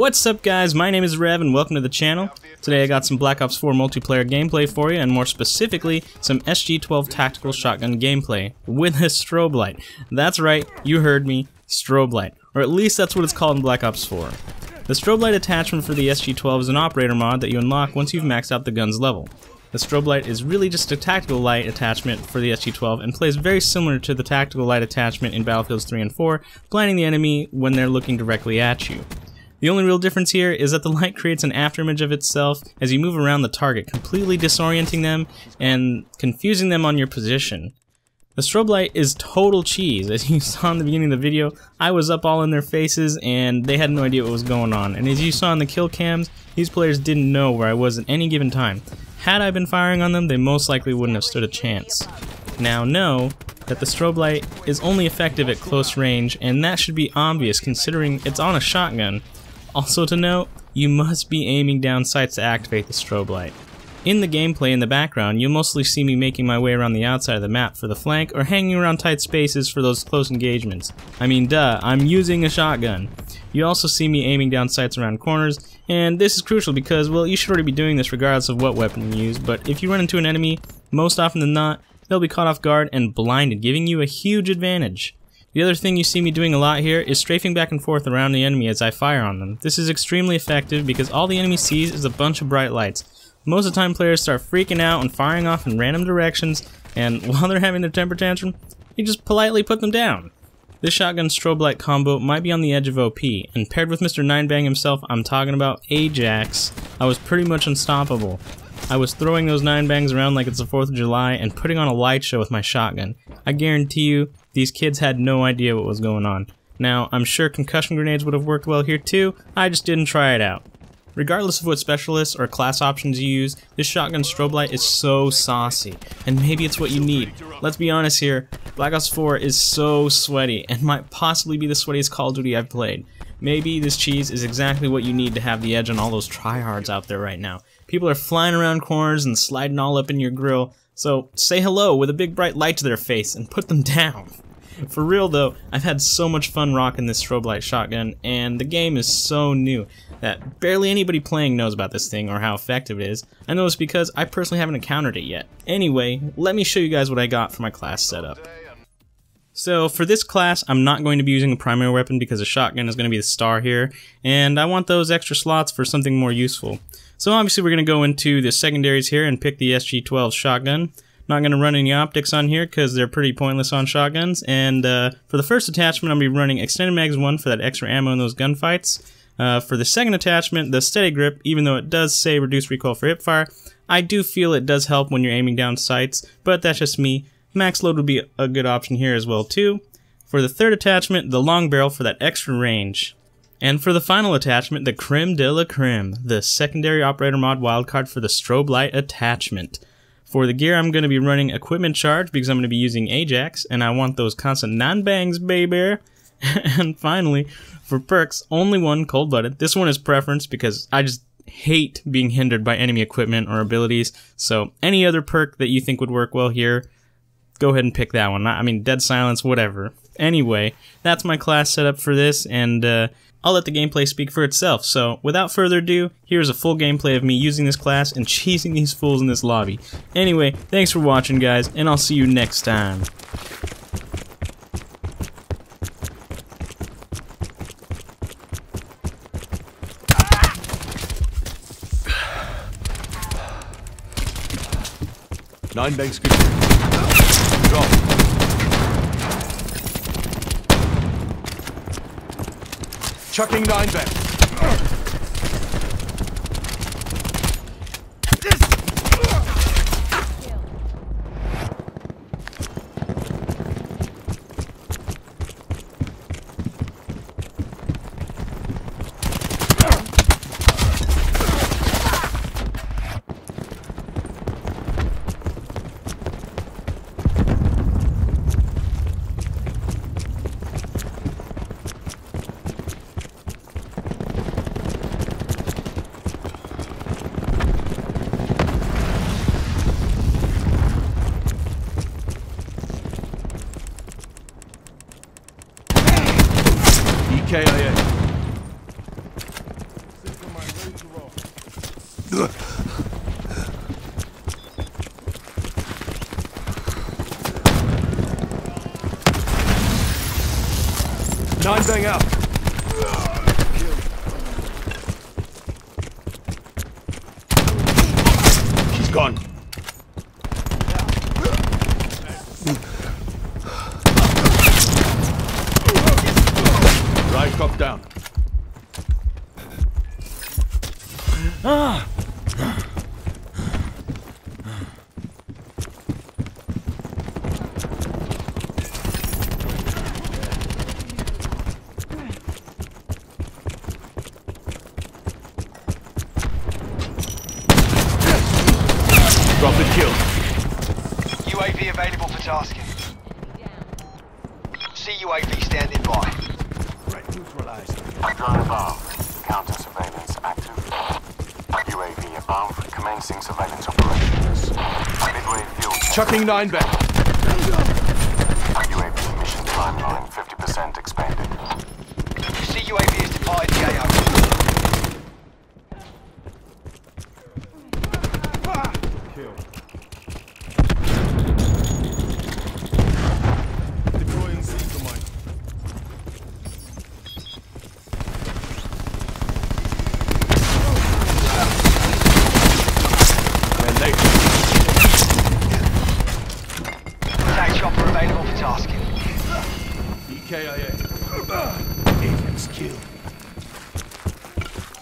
What's up guys, my name is Rev and welcome to the channel. Today I got some Black Ops 4 multiplayer gameplay for you, and more specifically, some SG12 tactical shotgun gameplay with a strobe light. That's right, you heard me, strobe light. Or at least that's what it's called in Black Ops 4. The strobe light attachment for the SG12 is an operator mod that you unlock once you've maxed out the gun's level. The strobe light is really just a tactical light attachment for the SG12 and plays very similar to the tactical light attachment in Battlefields 3 and 4, blinding the enemy when they're looking directly at you. The only real difference here is that the light creates an afterimage of itself as you move around the target, completely disorienting them and confusing them on your position. The strobe light is total cheese. As you saw in the beginning of the video, I was up all in their faces and they had no idea what was going on. And as you saw in the kill cams, these players didn't know where I was at any given time. Had I been firing on them, they most likely wouldn't have stood a chance. Now know that the strobe light is only effective at close range, and that should be obvious considering it's on a shotgun. Also to note, you must be aiming down sights to activate the strobe light. In the gameplay in the background, you'll mostly see me making my way around the outside of the map for the flank or hanging around tight spaces for those close engagements. I mean duh, I'm using a shotgun. You also see me aiming down sights around corners, and this is crucial because, well, you should already be doing this regardless of what weapon you use, but if you run into an enemy, most often than not, they'll be caught off guard and blinded, giving you a huge advantage. The other thing you see me doing a lot here is strafing back and forth around the enemy as I fire on them. This is extremely effective because all the enemy sees is a bunch of bright lights. Most of the time players start freaking out and firing off in random directions, and while they're having their temper tantrum, you just politely put them down. This shotgun strobe light combo might be on the edge of OP, and paired with Mr. 9bang himself, I'm talking about Ajax, I was pretty much unstoppable. I was throwing those 9bangs around like it's the 4th of July and putting on a light show with my shotgun. I guarantee you, these kids had no idea what was going on. Now, I'm sure concussion grenades would have worked well here too, I just didn't try it out. Regardless of what specialists or class options you use, this shotgun strobe light is so saucy, and maybe it's what you need. Let's be honest here, Black Ops 4 is so sweaty, and might possibly be the sweatiest Call of Duty I've played. Maybe this cheese is exactly what you need to have the edge on all those tryhards out there right now. People are flying around corners and sliding all up in your grill, so say hello with a big bright light to their face and put them down. For real though, I've had so much fun rocking this strobe light shotgun, and the game is so new that barely anybody playing knows about this thing or how effective it is. I know it's because I personally haven't encountered it yet. Anyway, let me show you guys what I got for my class setup. So for this class, I'm not going to be using a primary weapon because a shotgun is going to be the star here, and I want those extra slots for something more useful. So obviously we're going to go into the secondaries here and pick the SG12 shotgun. Not going to run any optics on here because they're pretty pointless on shotguns. And for the first attachment, I'm going to be running extended mags 1 for that extra ammo in those gunfights. For the second attachment, the steady grip, even though it does say reduce recoil for hipfire, I do feel it does help when you're aiming down sights, but that's just me. Max load would be a good option here as well too. For the third attachment, the long barrel for that extra range. And for the final attachment, the creme de la creme, the secondary operator mod wildcard for the strobe light attachment. For the gear, I'm going to be running equipment charge because I'm going to be using Ajax, and I want those constant 9bangs, baby. And finally, for perks, only one cold-blooded. This one is preference because I just hate being hindered by enemy equipment or abilities. So any other perk that you think would work well here, go ahead and pick that one. I mean, dead silence, whatever. Anyway, that's my class setup for this, and I'll let the gameplay speak for itself. So without further ado, here's a full gameplay of me using this class and cheesing these fools in this lobby. Anyway, thanks for watching guys, and I'll see you next time. Nine banks good. Drop. Chucking 9bang. KIA. Nine bang out. She's gone. Right cop down. Drop and kill. UAV available for tasking. See UAV standing by. Right, neutralized. Drone above. Counter surveillance active. UAV above. Commencing surveillance operations. Midway fuel. Chucking nine bang. UAV mission timeline 50% expanded. See UAV is departed the AO. Kill. Deploying seeker mine. And late. Attack chopper available for tasking. EKIA. Agents killed.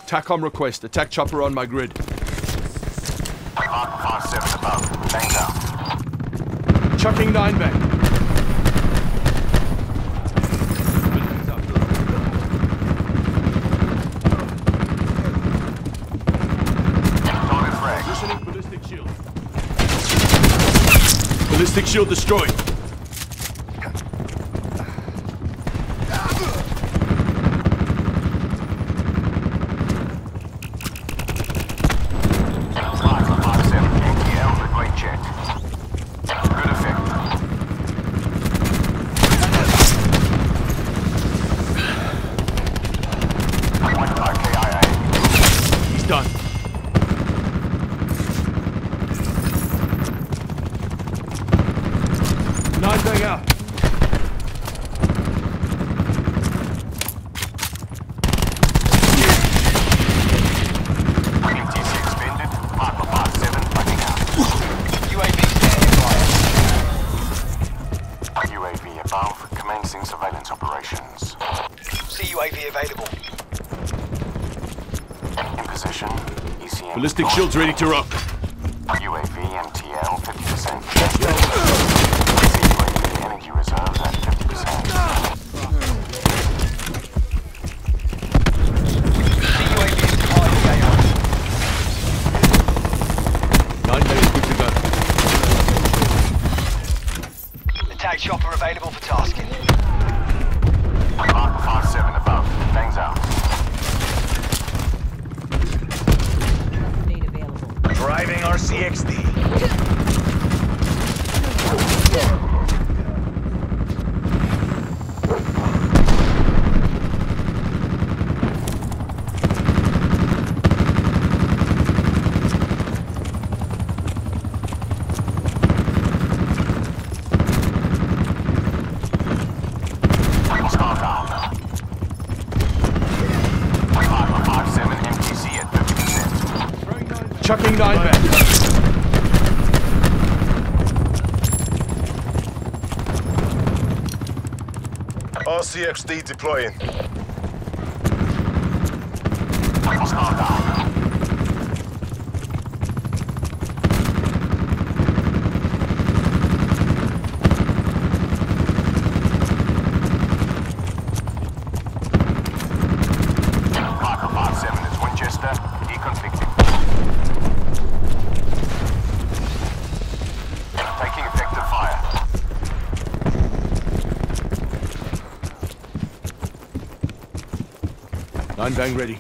TACOM request. Attack chopper on my grid. Mark 5-7 above. Bangs out. Chucking nine bang. Target frag. Positioning ballistic shield. Ballistic shield destroyed. Done. Nine bang out. MTC expended. Mark 5-7 backing out. UAV standing by. UAV above. Commencing surveillance operations. See UAV available. In position. ECM. Ballistic shields ready to rock. UAV MTL 50%. UAV energy reserves at 50%. See UAV is departed the AO. Nine bang good to go. Attack chopper available for tasking. Mark 5-7 above. Bangs out. Driving RCXD. Hostile down. 5-7 MTC at 50%. Chucking nine bang. RCXD deploying. Hostile down. Marker 5-7 is Winchester. Deconflicting. Taking effective fire. Nine bang ready.